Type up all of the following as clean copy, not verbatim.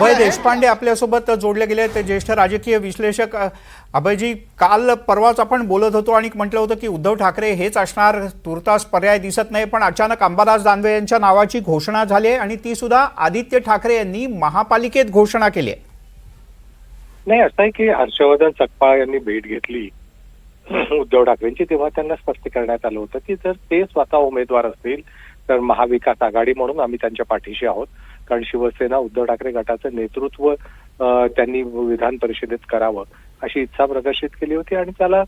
अभय देशपांडे आपल्यासोबत जोडले गेले ते ज्येष्ठ राजकीय विश्लेषक। अभयजी, काल परवाच आपण बोलत होतो आणि म्हटलं होतं की उद्धव ठाकरे हेच असणार, तुर्तास पर्याय दिसत नाही, पण अचानक अंबादास दानवे यांच्या नावाची घोषणा झाली आहे आणि ती सुद्धा आदित्य ठाकरे यांनी महापालिकेत घोषणा केली आहे। नाही, असं आहे की हर्षवर्धन सकपाळ यांनी भेट घेतली उद्धव ठाकरेंची, तेव्हा त्यांना स्पष्ट करण्यात आलं होतं की जर ते स्वतः उमेदवार असतील तर महाविकास आघाडी म्हणून आम्ही त्यांच्या पाठीशी आहोत, कारण शिवसेना उद्धव ठाकरे गटाचं नेतृत्व त्यांनी विधान परिषदेत करावं अशी इच्छा प्रदर्शित केली होती आणि त्याला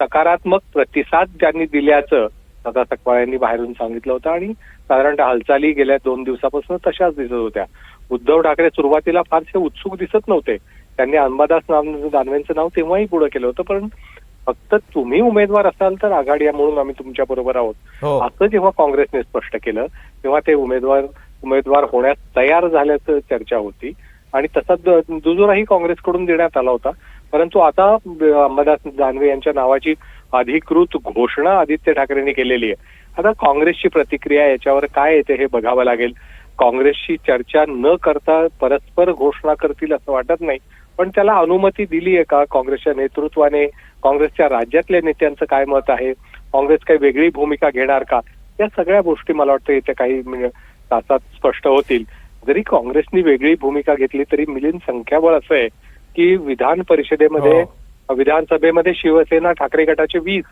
सकारात्मक प्रतिसाद त्यांनी दिल्याचं दादा सकपाळ यांनी बाहेरून सांगितलं होतं आणि साधारणतः हालचाली गेल्या 2 दिवसापासून तशाच दिसत होत्या। उद्धव ठाकरे सुरुवातीला फारसे उत्सुक दिसत नव्हते, त्यांनी अंबादास दानवेंचं नाव तेव्हाही पुढे केलं होतं, पण फक्त तुम्ही उमेदवार असाल तर आघाडी म्हणून आम्ही तुमच्या बरोबर आहोत असं जेव्हा काँग्रेसने स्पष्ट केलं तेव्हा ते उमेदवार होण्यास तयार झाल्याचं चर्चा होती आणि तसा दुजोराही काँग्रेसकडून देण्यात आला होता। परंतु आता अंबादास दानवे यांच्या नावाची अधिकृत घोषणा आदित्य ठाकरेंनी केलेली आहे। आता काँग्रेसची प्रतिक्रिया याच्यावर काय येते हे बघावं लागेल। काँग्रेसशी चर्चा न करता परस्पर घोषणा करतील असं वाटत नाही, पण त्याला अनुमती दिली आहे का काँग्रेसच्या नेतृत्वाने, काँग्रेसच्या राज्यातल्या नेत्यांचं काय मत आहे, काँग्रेस काही वेगळी भूमिका घेणार का, या सगळ्या गोष्टी मला वाटतं येत्या काही तासात स्पष्ट होतील। जरी काँग्रेसनी वेगळी भूमिका घेतली तरी मिलिंद संख्याबळ असं आहे की विधान परिषदेमध्ये विधानसभेमध्ये शिवसेना ठाकरे गटाचे 20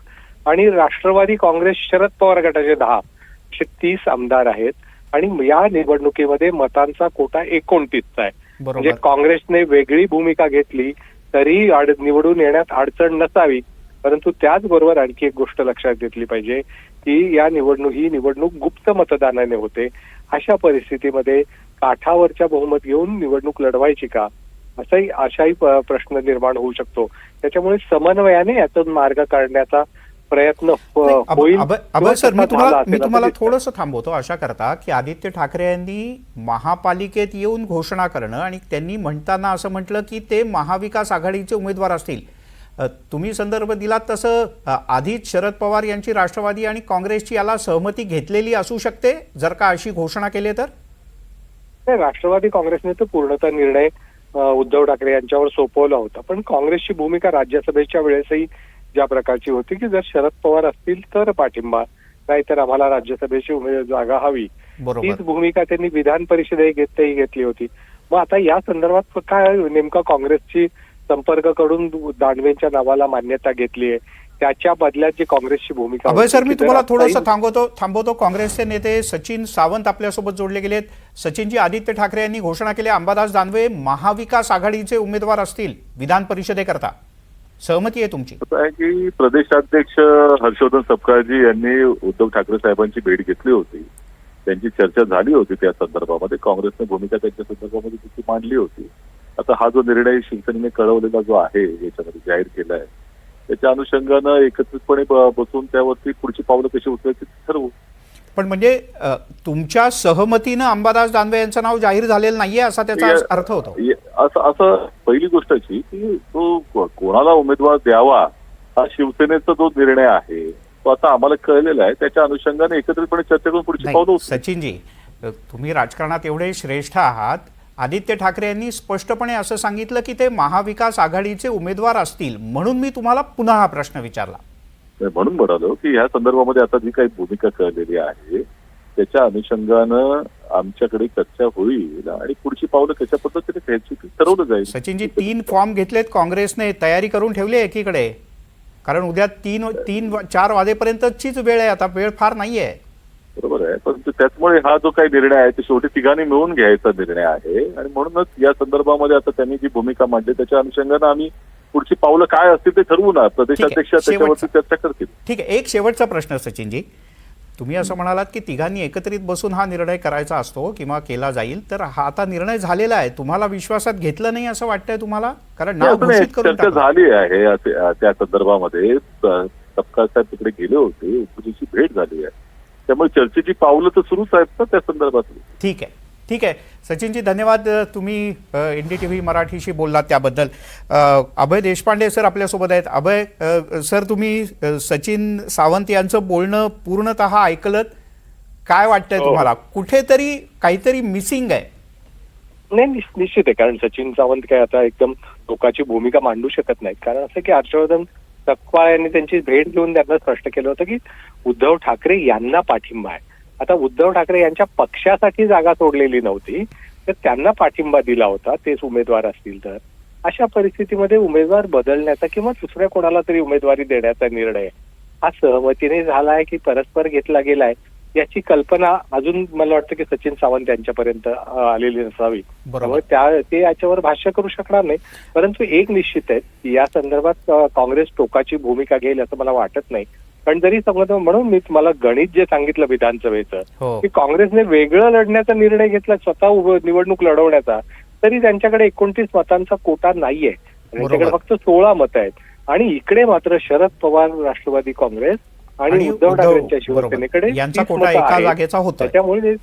आणि राष्ट्रवादी काँग्रेस शरद पवार गटाचे 10 असे 30 आमदार आहेत आणि या निवडणुकीमध्ये मतांचा कोटा 29चा आहे। म्हणजे काँग्रेसने वेगळी भूमिका घेतली तरी निवडून येण्यात अडचण नसावी, परंतु त्याचबरोबर आणखी एक गोष्ट लक्षात घेतली पाहिजे की ही निवडणूक गुप्त मतदानाने होते। अशा परिस्थितीमध्ये काठावरच्या बहुमत घेऊन निवडणूक लढवायची का अशाही प्रश्न निर्माण होऊ शकतो। त्याच्यामुळे समन्वयाने यातून मार्ग काढण्याचा प्रयत्न होईल। अभय सर, मी तुम्हाला थोडंसं थांबवतो अशा करता की आदित्य ठाकरे यांनी महापालिकेत येऊन घोषणा करणं आणि त्यांनी म्हणताना असं म्हटलं की ते महाविकास आघाडीचे उमेदवार असतील। तुम्ही संदर्भ दिलात तसं आधीच शरद पवार यांची राष्ट्रवादी आणि काँग्रेसची याला सहमती घेतलेली असू शकते जर का अशी घोषणा केली तर? राष्ट्रवादी काँग्रेसने तर पूर्णतः निर्णय उद्धव ठाकरे यांच्यावर सोपवला होता, पण काँग्रेसची भूमिका राज्यसभेच्या वेळेसही ज्या प्रकारची होती की जर शरद पवार असतील तर पाठिंबा, नाहीतर आम्हाला राज्यसभेची जागा हवी, तीच भूमिका त्यांनी विधान परिषदेतही घेतली होती। मग आता या संदर्भात काय नेमका काँग्रेसची संपर्क करून दानवेंच्या नावाला मान्यता घेतली आहे, त्याच्या बदल्यात जी काँग्रेसची भूमिका। अभय सर, मी तुम्हाला थोडंसं थांबवतो। काँग्रेसचे नेते सचिन सावंत आपल्यासोबत जोडले गेलेत। सचिनजी, आदित्य ठाकरे यांनी घोषणा केली अंबादास दानवे महाविकास आघाडीचे उमेदवार असतील विधान परिषदेकरता, सहमती आहे तुमची? असं आहे की प्रदेशाध्यक्ष हर्षवर्धन सकपाळजी यांनी उद्धव ठाकरे साहेबांची भेट घेतली होती, त्यांची चर्चा झाली होती त्या संदर्भामध्ये, काँग्रेसने भूमिका त्यांच्या संदर्भामध्ये तिची मांडली होती। आता हा जो निर्णय शिवसेनेने कळवलेला जो आहे याच्यामध्ये जाहीर केला आहे त्याच्या अनुषंगानं एकत्रितपणे बसून त्यावरती पुढची पावलं कशी उचलायची ठरवू। पण म्हणजे तुमच्या सहमतीनं अंबादास दानवे यांचं नाव जाहीर झालेलं नाहीये असा त्याचा अर्थ होतो? असं पहिली गोष्ट अशी की तो कोणाला उमेदवार द्यावा हा शिवसेनेचा जो निर्णय आहे तो आता आम्हाला कळलेला आहे, त्याच्या अनुषंगाने एकत्रितपणे चर्चा करून पुढची पावलं उचलू। सचिनजी, तुम्ही राजकारणात एवढे श्रेष्ठ आहात, आदित्य ठाकरे यांनी स्पष्टपणे असं सांगितलं की ते महाविकास आघाडीचे उमेदवार असतील, म्हणून मी तुम्हाला पुन्हा हा प्रश्न विचारला। म्हणून म्हणालो की या संदर्भामध्ये आता जी काही भूमिका कळलेली आहे त्याच्या अनुषंगानं आमच्याकडे चर्चा होईल आणि पुढची पावलं कशा पद्धतीने घ्यायची ठरवलं जाईल। सचिनजी, 3 फॉर्म घेतलेत काँग्रेसने, तयारी करून ठेवली आहे एकीकडे, कारण उद्या 3-4 वाजेपर्यंतचीच वेळ आहे, आता वेळ फार नाहीये। बरोबर आहे, परंतु त्याचमुळे हा जो काही निर्णय आहे तो शेवटी तिघांनी मिळून घ्यायचा निर्णय आहे आणि म्हणूनच या संदर्भामध्ये आता त्यांनी जी भूमिका मांडली त्याच्या अनुषंगानं आम्ही पुढची पावलं काय असतील ते ठरवू ना, प्रदेशाध्यक्ष त्याच्यावरती चर्चा करतील। ठीक आहे, एक शेवटचा प्रश्न सचिनजी, तुम्ही असं म्हणालात की तिघांनी एकत्रित बसून हा निर्णय करायचा असतो किंवा केला जाईल, तर हा आता निर्णय झालेला आहे, तुम्हाला विश्वासात घेतलं नाही असं वाटतंय तुम्हाला? कारण नाव घोषित करून चर्चा झाली आहे त्या संदर्भामध्ये, सकपाळ साहेब तिकडे गेले होते, उपजीची भेट झाली आहे, त्यामुळे चर्चेची पावलं तर सुरूच आहेत ना त्या संदर्भात। ठीक आहे सचिनजी, धन्यवाद, तुम्ही NDTV मराठीशी बोललात त्याबद्दल। अभय देशपांडे सर आपल्यासोबत आहेत। अभय सर, तुम्ही सचिन सावंत यांचं बोलणं पूर्णतः ऐकलत, काय वाटतंय तुम्हाला? कुठेतरी काहीतरी मिसिंग आहे? नाही, निश्चित आहे. कारण सचिन सावंत काय आता एकदम टोकाची भूमिका मांडू शकत नाहीत. कारण असं की हर्षवर्धन सकपाळ यांनी त्यांची भेट घेऊन त्यांना स्पष्ट केलं होतं की उद्धव ठाकरे यांना पाठिंबा आहे. आता उद्धव ठाकरे यांच्या पक्षासाठी जागा सोडलेली नव्हती, तर त्यांना पाठिंबा दिला होता, तेच उमेदवार असतील तर. अशा परिस्थितीमध्ये उमेदवार बदलण्याचा किंवा दुसऱ्या कोणाला तरी उमेदवारी देण्याचा निर्णय हा सहमतीने झाला आहे की परस्पर घेतला गेलाय, याची कल्पना अजून मला वाटतं की सचिन सावंत यांच्यापर्यंत आलेली नसावी. त्यामुळे ते याच्यावर भाष्य करू शकणार नाही. परंतु एक निश्चित आहे की या संदर्भात काँग्रेस टोकाची भूमिका घेईल असं मला वाटत नाही. पण जरी समजा, म्हणून मी तुम्हाला गणित जे सांगितलं विधानसभेचं की काँग्रेसने वेगळं लढण्याचा निर्णय घेतला, स्वतः निवडणूक लढवण्याचा, तरी त्यांच्याकडे 29 मतांचा कोटा नाहीये. त्यांच्याकडे फक्त 16 मतं आहेत. आणि इकडे मात्र शरद पवार राष्ट्रवादी काँग्रेस आणि उद्धव ठाकरेंच्या शिवसेनेकडे यांचा कोटा एका जागेचा होता. त्यामुळे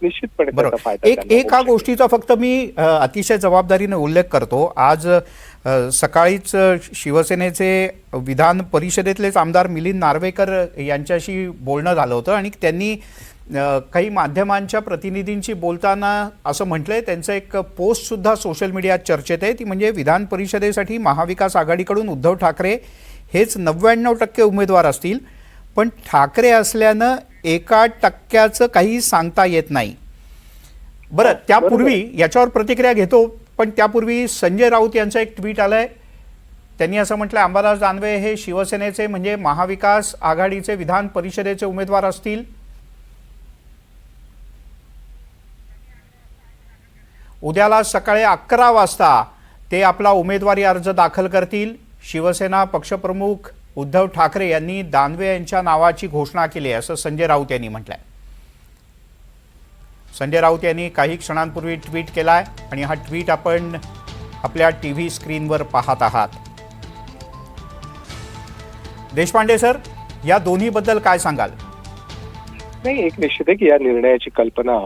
निश्चितपणे त्याचा फायदा एका गोष्टीचा फक्त मी अतिशय जबाबदारीने उल्लेख करतो. आज सकाळीच शिवसेनेचे विधान परिषदेतलेच आमदार मिलिंद नार्वेकर यांच्याशी बोलणं झालं होतं आणि त्यांनी काही माध्यमांच्या प्रतिनिधींशी बोलताना असं म्हटलंय, त्यांचं एक पोस्ट सुद्धा सोशल मीडियात चर्चेत आहे. ती म्हणजे विधान परिषदेसाठी महाविकास आघाडीकडून उद्धव ठाकरे हेच 99% उमेदवार असतील, पण ठाकरे असल्यानं 1% काही सांगता येत नाही. बरं, त्यापूर्वी याच्यावर प्रतिक्रिया घेतो, पण त्यापूर्वी संजय राऊत यांचं एक ट्विट आलंय. त्यांनी असं म्हटलं, अंबादास दानवे हे शिवसेनेचे म्हणजे महाविकास आघाडीचे विधान परिषदेचे उमेदवार असतील. उद्याला सकाळी 11 वाजता ते आपला उमेदवारी अर्ज दाखल करतील. शिवसेना पक्षप्रमुख उद्धव ठाकरे यांनी दानवे यांच्या नावाची घोषणा केली आहे असं संजय राऊत यांनी म्हटलंय. संजय राऊत यांनी काही क्षणांपूर्वी ट्विट केलाय आणि हा ट्विट आपण आपल्या टीव्ही स्क्रीनवर पाहत आहात. देशपांडे सर, या दोन्हीबद्दल काय सांगाल? नाही, एक निश्चित आहे की या निर्णयाची कल्पना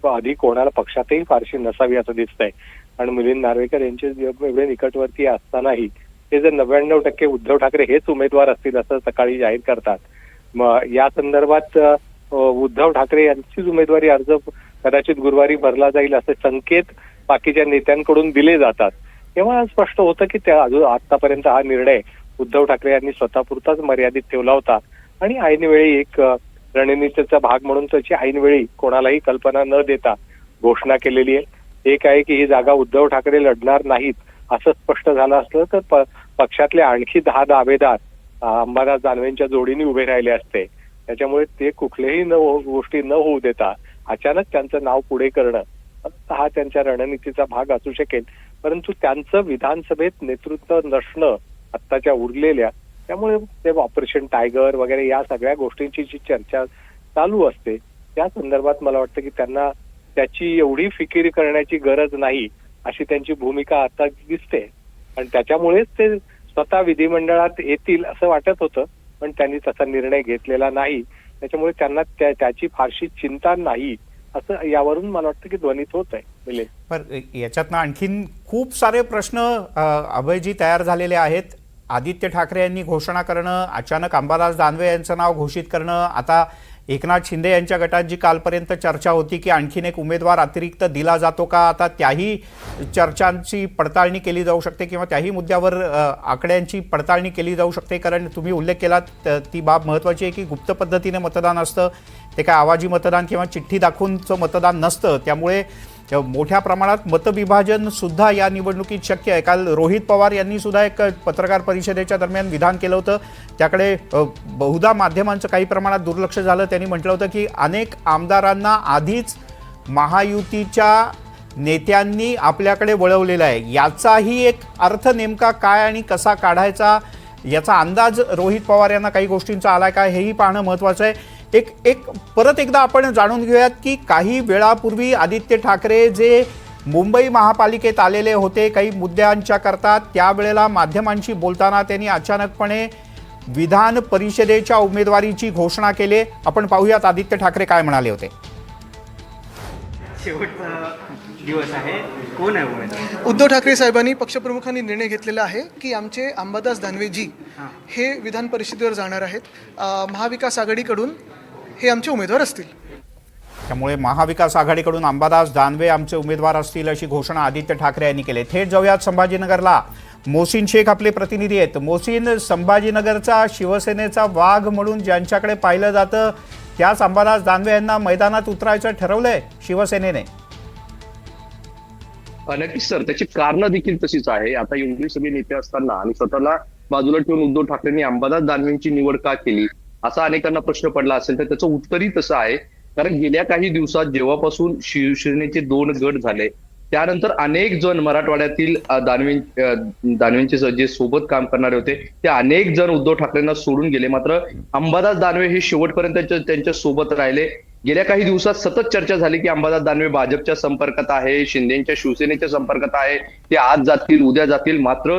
आधी कोणाला पक्षातही फारशी नसावी असं दिसतंय. आणि मिलिंद नार्वेकर यांचे एवढे निकटवर्ती असतानाही ते जर 99% उद्धव ठाकरे हेच उमेदवार असतील असं सकाळी जाहीर करतात, मग या संदर्भात उद्धव ठाकरे यांचीच उमेदवारी अर्ज कदाचित गुरुवारी भरला जाईल असे संकेत बाकीच्या नेत्यांकडून दिले जातात. तेव्हा स्पष्ट होतं की त्या अजून आतापर्यंत हा निर्णय उद्धव ठाकरे यांनी स्वतःपुरताच मर्यादित ठेवला होता आणि ऐनवेळी एक रणनीतीचा भाग म्हणून त्याची ऐनवेळी कोणालाही कल्पना न देता घोषणा केलेली आहे. एक आहे की ही जागा उद्धव ठाकरे लढणार नाहीत असं स्पष्ट झालं असलं तर पक्षातले आणखी 10 दावेदार अंबादास दानवेंच्या जोडीने उभे राहिले असते. त्याच्यामुळे ते कुठल्याही गोष्टी न होऊ देता अचानक त्यांचं नाव पुढे करणं हा त्यांच्या रणनीतीचा भाग असू शकेल. परंतु त्यांचं विधानसभेत नेतृत्व नसणं आत्ताच्या उरलेल्या, त्यामुळे ते ऑपरेशन टायगर वगैरे या सगळ्या गोष्टींची जी चर्चा चालू असते त्या संदर्भात मला वाटतं की त्यांना त्याची एवढी फिकीर करण्याची गरज नाही अशी त्यांची भूमिका आता दिसते. आणि त्याच्यामुळेच ते स्वतः विधिमंडळात येतील असं वाटत होतं, पण त्यांनी तसा निर्णय घेतलेला नाही. त्याच्यामुळे त्यांना त्याची फारशी चिंता नाही असं यावरून मला वाटतं की ध्वनित होत आहे. पण याच्यातनं आणखीन खूप सारे प्रश्न अभयजी तयार झालेले आहेत. आदित्य ठाकरे यांनी घोषणा करणं, अचानक अंबादास दानवे यांचं नाव घोषित करणं, आता एकनाथ शिंदे यांच्या गटात जी कालपर्यंत चर्चा होती की आणखीन एक उमेदवार अतिरिक्त दिला जातो का, आता त्याही चर्चांची पडताळणी केली जाऊ शकते किंवा त्याही मुद्द्यावर आकड्यांची पडताळणी केली जाऊ शकते. कारण तुम्ही उल्लेख केलात ती बाब महत्त्वाची आहे की गुप्त पद्धतीने मतदान असतं, ते काय आवाजी मतदान किंवा चिठ्ठी दाखवूनचं मतदान नसतं. त्यामुळे मोठ्या प्रमाणात मतविभाजन सुद्धा या निवडणुकीत शक्य आहे. काल रोहित पवार यांनी सुद्धा एक पत्रकार परिषदेच्या दरम्यान विधान केलं होतं, त्याकडे बहुधा माध्यमांचं काही प्रमाणात दुर्लक्ष झालं. त्यांनी म्हटलं होतं की अनेक आमदारांना आधीच महायुतीच्या नेत्यांनी आपल्याकडे वळवलेला आहे. याचाही एक अर्थ नेमका काय आणि कसा काढायचा याचा अंदाज रोहित पवार यांना काही गोष्टींचा आलाय का हेही पाहणं महत्त्वाचं आहे. एक परत एकदा आपण जाणून घेऊयात की काही वेळापूर्वी आदित्य ठाकरे जे मुंबई महापालिकेत आलेले होते काही मुद्द्यांच्या करता, त्यावेळेला माध्यमांशी बोलताना त्यांनी अचानकपणे विधान परिषदेच्या उमेदवारीची घोषणा केली. आपण पाहूयात आदित्य ठाकरे काय म्हणाले होते. शेवटचा दिवस आहे, कोण आहे उमेदवार? उद्धव ठाकरे साहेबांनी पक्षप्रमुखांनी निर्णय घेतलेला आहे की आमचे अंबादास दानवेजी हे विधान परिषदेवर जाणार आहेत. महाविकास आघाडीकडून हे आमचे उमेदवार असतील. त्यामुळे महाविकास आघाडीकडून अंबादास दानवे आमचे उमेदवार असतील अशी घोषणा आदित्य ठाकरे यांनी केली. थेट जाऊयात संभाजीनगरला. मोहसिन शेख आपले प्रतिनिधी आहेत. मोहसिन, संभाजीनगरचा शिवसेनेचा वाघ म्हणून ज्यांच्याकडे पाहिलं जातं त्याच अंबादास दानवे यांना मैदानात उतरायचं ठरवलंय शिवसेनेने. नक्कीच सर, त्याची कारणं देखील तशीच आहे. आता एवढे सगळे नेते असताना आणि स्वतःला बाजूला ठेवून उद्धव ठाकरेंनी अंबादास दानवेंची निवड का केली असा अनेकांना प्रश्न पडला असेल तर त्याचं उत्तरही तसं आहे. कारण गेल्या काही दिवसात जेव्हापासून शिवसेनेचे 2 गट झाले त्यानंतर अनेक जण मराठवाड्यातील दानवेंचे जे सोबत काम करणारे होते ते अनेक जण उद्धव ठाकरेंना सोडून गेले. मात्र अंबादास दानवे हे शेवटपर्यंत त्यांच्या सोबत राहिले. गेल्या काही दिवसात सतत चर्चा झाली की अंबादास दानवे भाजपच्या संपर्कात आहे, शिंदेच्या शिवसेनेच्या संपर्कात आहे, ते आज जातील उद्या जातील. मात्र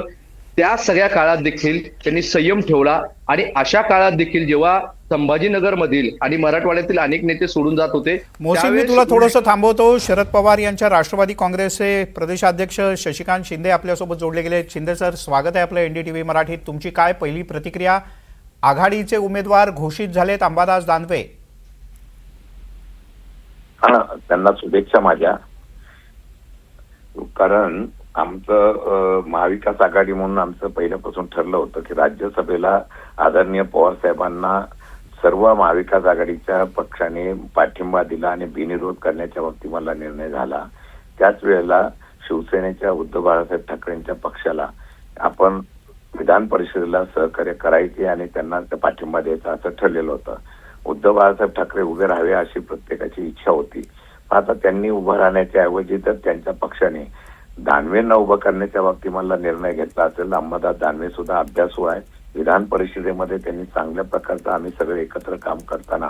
त्या सगळ्या काळात देखील त्यांनी संयम ठेवला आणि अशा काळात देखील जेव्हा संभाजीनगरमधील आणि मराठवाड्यातील अनेक नेते सोडून जात होते. मोहसिन, मी तुला थोडंसं थांबवतो. शरद पवार यांच्या राष्ट्रवादी काँग्रेसचे प्रदेशाध्यक्ष शशिकांत शिंदे आपल्यासोबत जोडले गेले. शिंदे सर, स्वागत आहे आपलं NDTV मराठीत. तुमची काय पहिली प्रतिक्रिया? आघाडीचे उमेदवार घोषित झालेत अंबादास दानवे. त्यांना शुभेच्छा माझ्या. कारण आमचं महाविकास आघाडी म्हणून आमचं पहिल्यापासून ठरलं होतं की राज्यसभेला आदरणीय पवार साहेबांना सर्व महाविकास आघाडीच्या पक्षाने पाठिंबा दिला आणि बिनविरोध करण्याच्या बाबतीत मला निर्णय झाला. त्याच वेळेला शिवसेनेच्या उद्धव बाळासाहेब ठाकरेंच्या पक्षाला आपण विधान परिषदेला सहकार्य करायचे आणि त्यांना पाठिंबा द्यायचा असं ठरलेलं होतं. उद्धव बाळासाहेब ठाकरे उभे राहावे अशी प्रत्येकाची इच्छा होती. आता त्यांनी उभं राहण्याच्या ऐवजी तर त्यांच्या पक्षाने दानवेंना उभं करण्याच्या बाबतीत मला निर्णय घेतला असेल. अंबादास दानवे सुद्धा अभ्यासू आहे. विधान परिषदेमध्ये त्यांनी चांगल्या प्रकारचं आम्ही सगळे एकत्र काम करताना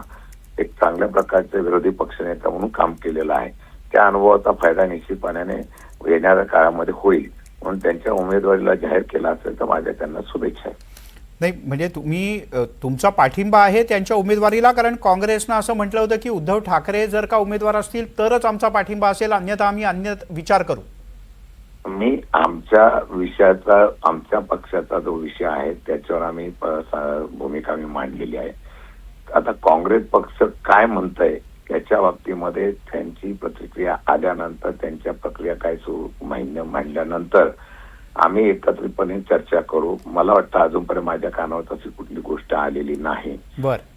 एक चांगल्या प्रकारचे विरोधी पक्षनेता म्हणून काम केलेलं आहे. त्या अनुभवाचा फायदा निश्चितपणाने येणाऱ्या काळामध्ये होईल म्हणून त्यांच्या उमेदवारीला जाहीर केला असेल तर माझ्या त्यांना शुभेच्छा आहे. नाही, म्हणजे तुमचा पाठिंबा आहे त्यांच्या उमेदवारीला, कारण काँग्रेसनं असं म्हटलं होतं की उद्धव ठाकरे जर का उमेदवार असतील तरच आमचा पाठिंबा असेल, अन्यथा आम्ही अन्य विचार करू. मी आमच्या विषयाचा, आमच्या पक्षाचा जो विषय आहे त्याच्यावर आम्ही भूमिका मी मांडलेली आहे. आता काँग्रेस पक्ष काय म्हणतंय त्याच्या बाबतीमध्ये त्यांची प्रतिक्रिया आल्यानंतर, त्यांच्या प्रक्रिया काय मांडल्यानंतर आम्ही एकत्रितपणे चर्चा करू. मला वाटतं अजूनपर्यंत माझ्या कानावर तशी कुठली गोष्ट आलेली नाही.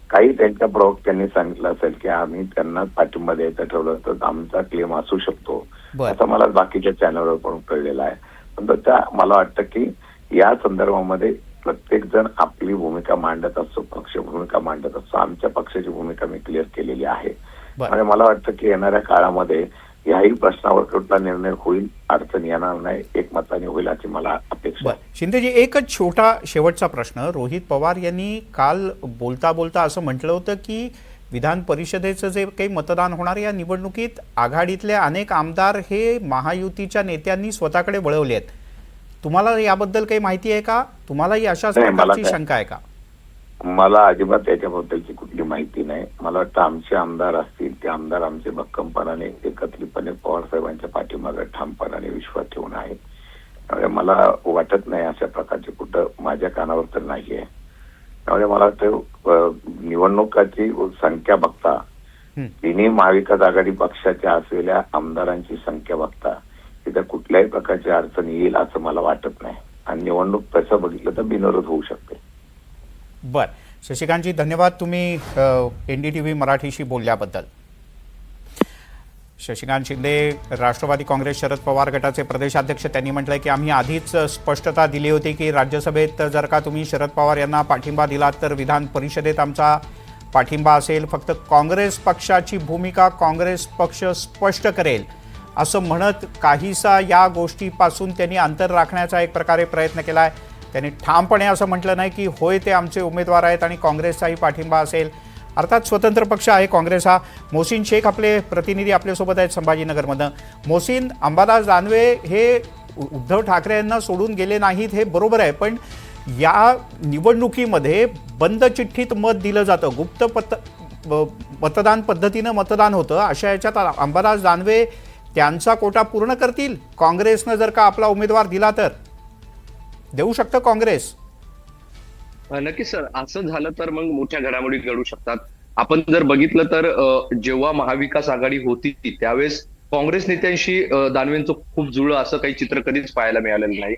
काही त्यांच्या प्रवक्त्यांनी सांगितलं असेल की आम्ही त्यांना पाठिंबा द्यायचं ठरवलं तर आमचा क्लेम असू शकतो असं मला बाकीच्या चॅनलवर पण कळलेलं आहे. पण त्या मला वाटतं की या संदर्भामध्ये प्रत्येक जण आपली भूमिका मांडत असतो, पक्ष भूमिका मांडत असतो. आमच्या पक्षाची भूमिका मी क्लिअर केलेली आहे आणि मला वाटतं की येणाऱ्या काळामध्ये याही प्रश्नावर कुठला निर्णय होईल, अडचण येणार नाही, एकमताने होईल अशी मला अपेक्षा आहे. शिंदेजी, एकच छोटा शेवटचा प्रश्न. रोहित पवार यांनी काल बोलता बोलता असं म्हटलं होतं की विधान परिषदेचं जे काही मतदान होणार या निवडणुकीत आघाडीतले अनेक आमदार हे महायुतीच्या नेत्यांनी स्वतःकडे वळवले आहेत. तुम्हाला याबद्दल काही माहिती आहे का? तुम्हालाही अशाच प्रकारची शंका आहे का? मला अजिबात त्याच्याबद्दलची कुठली माहिती नाही. मला वाटतं आमचे आमदार असतील ते आमदार आमचे भक्कमपणाने एकत्रितपणे पवार साहेबांच्या पाठीमागे ठामपणाने विश्वास ठेवून आहेत. त्यामुळे मला वाटत नाही अशा प्रकारचे कुठं माझ्या कानावर तर नाहीये. त्यामुळे मला वाटतं निवडणुकाची संख्या बघता, तिन्ही महाविकास आघाडी पक्षाच्या असलेल्या आमदारांची संख्या बघता तिथे कुठल्याही प्रकारची अडचण येईल असं मला वाटत नाही आणि निवडणूक तसं बघितलं तर बिनविरोध होऊ शकते. बर, शशिकांतजी धन्यवाद तुम्ही NDTV मराठीशी बोलल्याबद्दल. शशिकांत शिंदे, राष्ट्रवादी काँग्रेस शरद पवार गटाचे प्रदेशाध्यक्ष, त्यांनी म्हटलंय की आम्ही आधीच स्पष्टता दिली होती की राज्यसभेत जर का तुम्ही शरद पवार यांना पाठिंबा दिलात तर विधान परिषदेत आमचा पाठिंबा असेल. फक्त काँग्रेस पक्षाची भूमिका काँग्रेस पक्ष स्पष्ट करेल असं म्हणत काहीसा या गोष्टीपासून त्यांनी अंतर राखण्याचा एक प्रकारे प्रयत्न केला आहे. त्यांनी ठामपणे असं म्हटलं नाही की होय ते आमचे उमेदवार आहेत आणि काँग्रेसचाही पाठिंबा असेल. अर्थात स्वतंत्र पक्ष आहे काँग्रेस हा. मोहसिन शेख आपले प्रतिनिधी आपल्यासोबत आहेत संभाजीनगरमधनं. मोहसिन, अंबादास दानवे हे उद्धव ठाकरे यांना सोडून गेले नाहीत हे बरोबर आहे, पण या निवडणुकीमध्ये बंद चिठ्ठीत मत दिलं जातं, गुप्त मतदान पद्धतीनं मतदान होतं. अशा याच्यात अंबादास दानवे त्यांचा कोटा पूर्ण करतील? काँग्रेसनं जर का आपला उमेदवार दिला तर देऊ शकतं काँग्रेस? नक्कीच सर, असं झालं तर मग मोठ्या घडामोडी घडू शकतात. आपण जर बघितलं तर जेव्हा महाविकास आघाडी होती त्यावेळेस काँग्रेस नेत्यांशी दानवेंचं खूप जुळं असं काही चित्र कधीच पाहायला मिळालेलं नाही.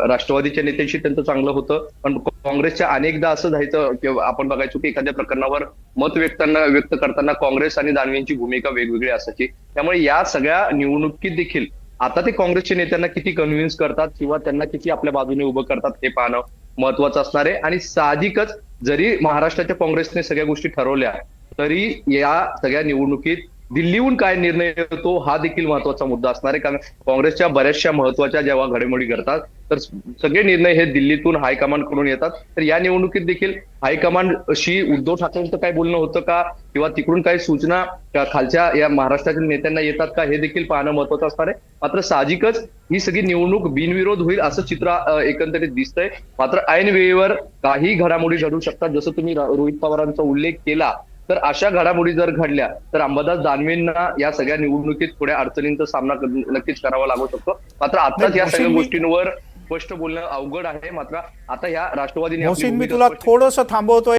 राष्ट्रवादीच्या नेत्यांशी त्यांचं चांगलं होतं, पण काँग्रेसच्या अनेकदा असं जायचं किंवा आपण बघायचो की एखाद्या प्रकरणावर मत व्यक्त करताना काँग्रेस आणि दानवेंची भूमिका वेगवेगळी असायची. त्यामुळे या सगळ्या निवडणुकीत देखील आता ते काँग्रेसच्या नेत्यांना किती कन्व्हिन्स करतात किंवा त्यांना किती आपल्या बाजूने उभं करतात हे पाहणं महत्वाचं असणार आहे. आणि साहजिकच जरी महाराष्ट्राच्या काँग्रेसने सगळ्या गोष्टी ठरवल्या तरी या सगळ्या निवडणुकीत दिल्लीहून काय निर्णय येतो हा देखील महत्वाचा मुद्दा असणार आहे. कारण काँग्रेसच्या बऱ्याचशा महत्वाच्या जेव्हा घडामोडी घडतात तर सगळे निर्णय हे दिल्लीतून हायकमांड कडून येतात. तर या निवडणुकीत देखील हायकमांडशी उद्धव ठाकरेंचं काय बोलणं होतं का किंवा तिकडून काही सूचना खालच्या या महाराष्ट्रातील नेत्यांना येतात का हे देखील पाहणं महत्वाचं असणार आहे. मात्र साहजिकच ही सगळी निवडणूक बिनविरोध होईल असं चित्र एकंदरीत दिसतंय. मात्र ऐन वेळेवर काही घडामोडी घडू शकतात. जसं तुम्ही रोहित पवारांचा उल्लेख केला तर अशा घडामोडी जर घडल्या तर अंबादास दानवेंना या सगळ्या निवडणुकीत थोड्या अडचणींचा सामना नक्कीच करावा लागू शकतो. मात्र आताच या सगळ्या गोष्टींवर स्पष्ट बोलणं अवघड आहे. मात्र आता या राष्ट्रवादीने मोहसिन, मी तुला थोडंसं थांबवतोय.